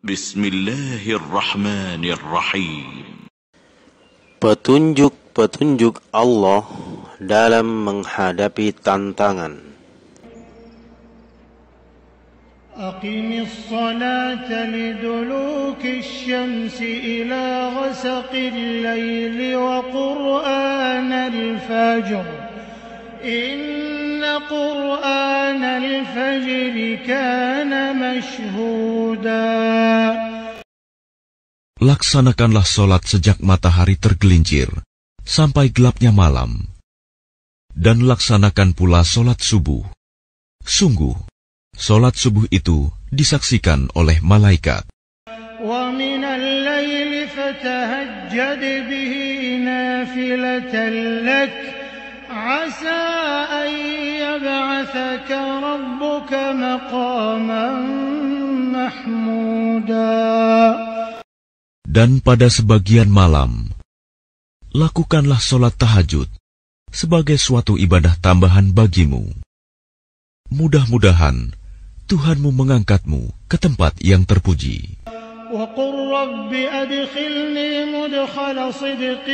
Bismillahirrahmanirrahim. Petunjuk-petunjuk Allah dalam menghadapi tantangan. Aqimis salata liduluki syamsi ila ghasaqil layli wa qur'anal fajr. Inna qur'anal fajri kana mashhuda. Laksanakanlah solat sejak matahari tergelincir sampai gelapnya malam. Dan laksanakan pula solat subuh. Sungguh, solat subuh itu disaksikan oleh malaikat. Wa minal layli fatahajjad bihi nafilatan lak. Asa an yab'athaka rabbuka maqaman mahmuda. Dan pada sebagian malam, lakukanlah solat tahajud sebagai suatu ibadah tambahan bagimu. Mudah-mudahan Tuhanmu mengangkatmu ke tempat yang terpuji. وَقُلْ رَبِّ أَدْخِلْنِي مُدْخَلَ صِدْقٍ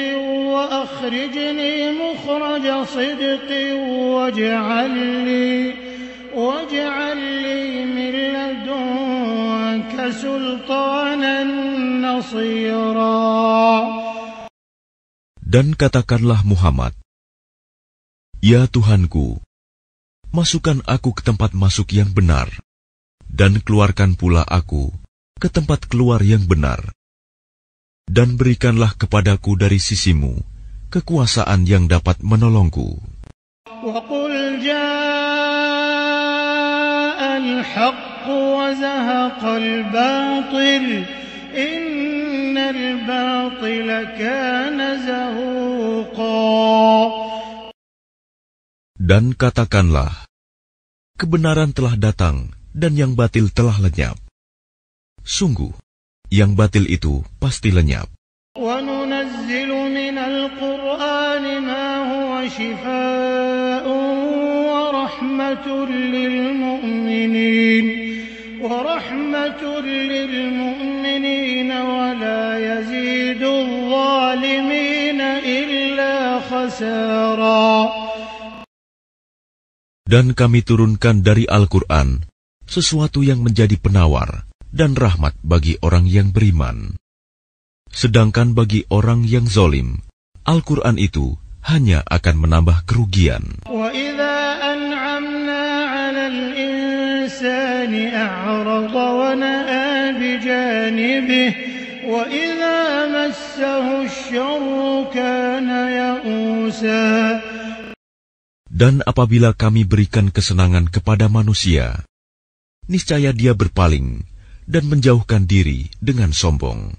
وَأَخْرِجْنِي مُخْرَجَ صِدْقٍ وَاجْعَلْ لِي مِنْ لَدُنكَ سُلْطَانًا نَصِيرًا. Dan katakanlah Muhammad, Ya Tuhanku, masukkan aku ke tempat masuk yang benar, dan keluarkan pula aku ke tempat keluar yang benar. Dan berikanlah kepadaku dari sisimu kekuasaan yang dapat menolongku. وَقُلْ جَاءَ الْحَقُّ وَزَهَقَ الْبَاطِلُ إِنَّ الْبَاطِلَ كَانَ زَهُوقًا. Dan katakanlah, kebenaran telah datang dan yang batil telah lenyap. Sungguh, yang batil itu pasti lenyap. وَنُنَزِّلُ مِنَ الْقُرْآنِ مَا هُوَ شِفَاءٌ وَرَحْمَةٌ لِّلْمُؤْمِنِينَ وَلَا يَزِيدُ الظَّالِمِينَ إِلَّا خَسَارًا. Dan kami turunkan dari Al-Quran sesuatu yang menjadi penawar dan rahmat bagi orang yang beriman. Sedangkan bagi orang yang zalim, Al-Quran itu hanya akan menambah kerugian. وَإِذَا أَنْعَمْنَا عَلَى الْإِنسَانِ أَعْرَضَ وَنَأَىٰ بِجَانِبِهِ وَإِذَا مَسَّهُ الشَّرُّ كَانَ يَئُوسًا. Dan apabila kami berikan kesenangan kepada manusia, niscaya dia berpaling dan menjauhkan diri dengan sombong.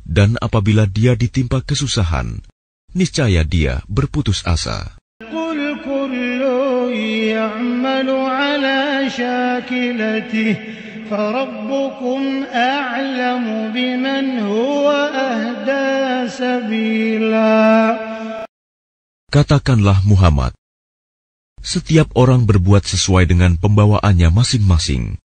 Dan apabila dia ditimpa kesusahan, niscaya dia berputus asa. قُلْ كُلٌّ يَعْمَلُ عَلَى شَاكِلَتِهِ فَرَبُّكُمْ أَعْلَمُ بِمَنْ هُوَ أَهْدَىٰ سَبِيلًا. Katakanlah Muhammad, setiap orang berbuat sesuai dengan pembawaannya masing-masing.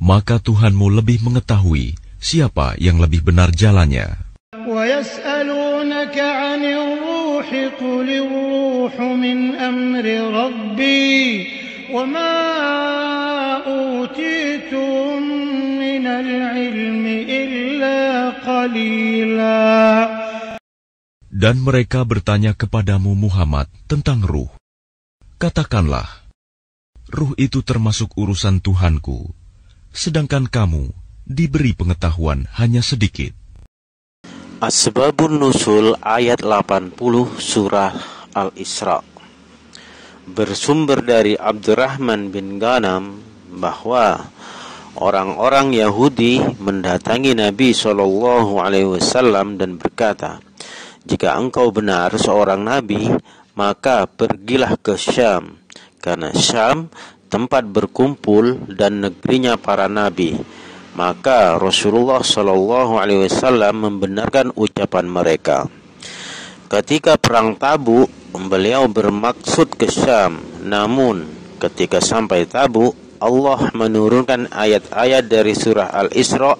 Maka Tuhanmu lebih mengetahui siapa yang lebih benar jalannya. وَيَسْأَلُونَكَ عَنِ الرُّوحِ قُلِ الرُّوحُ مِنْ أَمْرِ رَبِّي وَمَا أُوتِيتُم مِّنَ الْعِلْمِ إِلَّا قَلِيلًا. Dan mereka bertanya kepadamu Muhammad tentang ruh. Katakanlah, ruh itu termasuk urusan Tuhanku, sedangkan kamu diberi pengetahuan hanya sedikit. Asbabun Nuzul ayat 80 surah Al-Isra. Bersumber dari Abdurrahman bin Ghanam bahwa orang-orang Yahudi mendatangi Nabi SAW dan berkata, jika engkau benar seorang nabi, maka pergilah ke Syam, karena Syam tempat berkumpul dan negerinya para nabi. Maka Rasulullah SAW membenarkan ucapan mereka. Ketika perang Tabuk, beliau bermaksud ke Syam. Namun ketika sampai Tabuk, Allah menurunkan ayat-ayat dari surah Al-Isra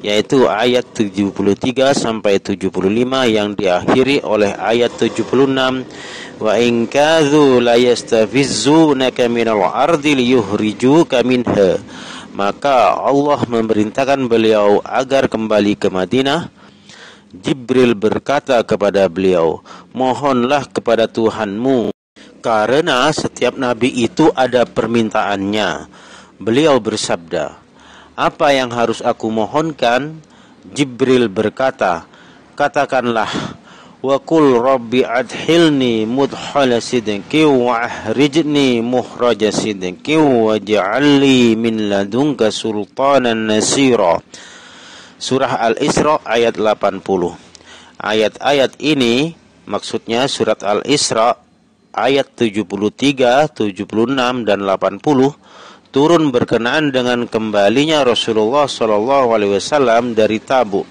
yaitu ayat 73 sampai 75 yang diakhiri oleh ayat 76, wa in kadzu la yastafizzunaka minal ardi liyukhrijuka minha. Maka Allah memerintahkan beliau agar kembali ke Madinah. Jibril berkata kepada beliau, mohonlah kepada Tuhanmu, karena setiap nabi itu ada permintaannya. Beliau bersabda, apa yang harus aku mohonkan? Jibril berkata, katakanlah, wa qul rabbi adhilni mudkhala sidqin wa ahrijni mukhraja sidqin waj'alni min ladunka sultanan nasira. Surah Al-Isra ayat 80. Ayat-ayat ini maksudnya surat Al-Isra ayat 73, 76 dan 80 turun berkenaan dengan kembalinya Rasulullah SAW dari Tabuk.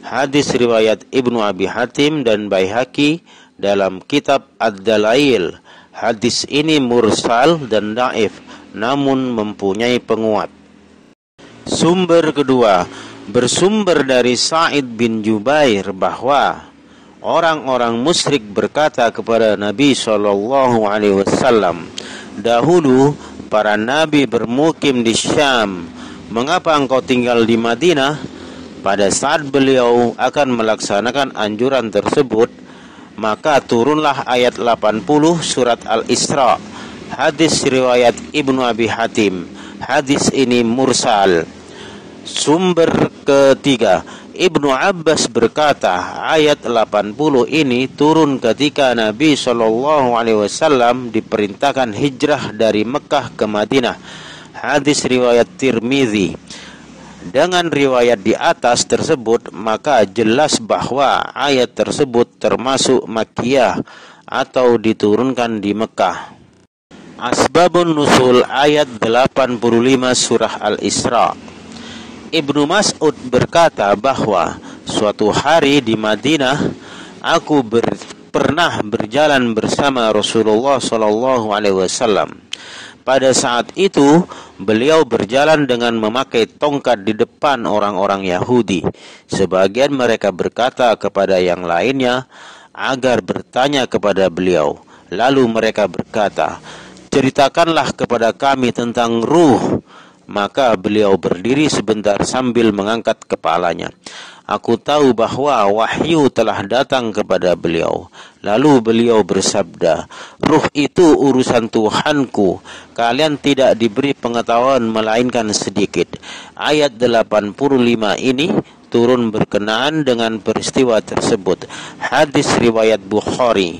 Hadis riwayat Ibnu Abi Hatim dan Baihaqi dalam kitab Ad-Dalail. Hadis ini mursal dan dhaif, namun mempunyai penguat. Sumber kedua bersumber dari Sa'id bin Jubair bahwa orang-orang musyrik berkata kepada Nabi SAW, dahulu para nabi bermukim di Syam, mengapa engkau tinggal di Madinah? Pada saat beliau akan melaksanakan anjuran tersebut, maka turunlah ayat 80 surat Al-Isra. Hadis riwayat Ibnu Abi Hatim. Hadis ini mursal. Sumber ketiga, Ibnu Abbas berkata, ayat 80 ini turun ketika Nabi SAW diperintahkan hijrah dari Mekah ke Madinah. Hadis riwayat Tirmizi. Dengan riwayat di atas tersebut, maka jelas bahwa ayat tersebut termasuk Makkiyah atau diturunkan di Mekah. Asbabun Nuzul ayat 85 surah Al-Isra. Ibnu Mas'ud berkata bahwa suatu hari di Madinah aku pernah berjalan bersama Rasulullah SAW. Pada saat itu beliau berjalan dengan memakai tongkat di depan orang-orang Yahudi. Sebagian mereka berkata kepada yang lainnya agar bertanya kepada beliau. Lalu mereka berkata, ceritakanlah kepada kami tentang ruh. Maka beliau berdiri sebentar sambil mengangkat kepalanya. Aku tahu bahwa wahyu telah datang kepada beliau. Lalu beliau bersabda, ruh itu urusan Tuhanku. Kalian tidak diberi pengetahuan melainkan sedikit. Ayat 85 ini turun berkenaan dengan peristiwa tersebut. Hadis riwayat Bukhari.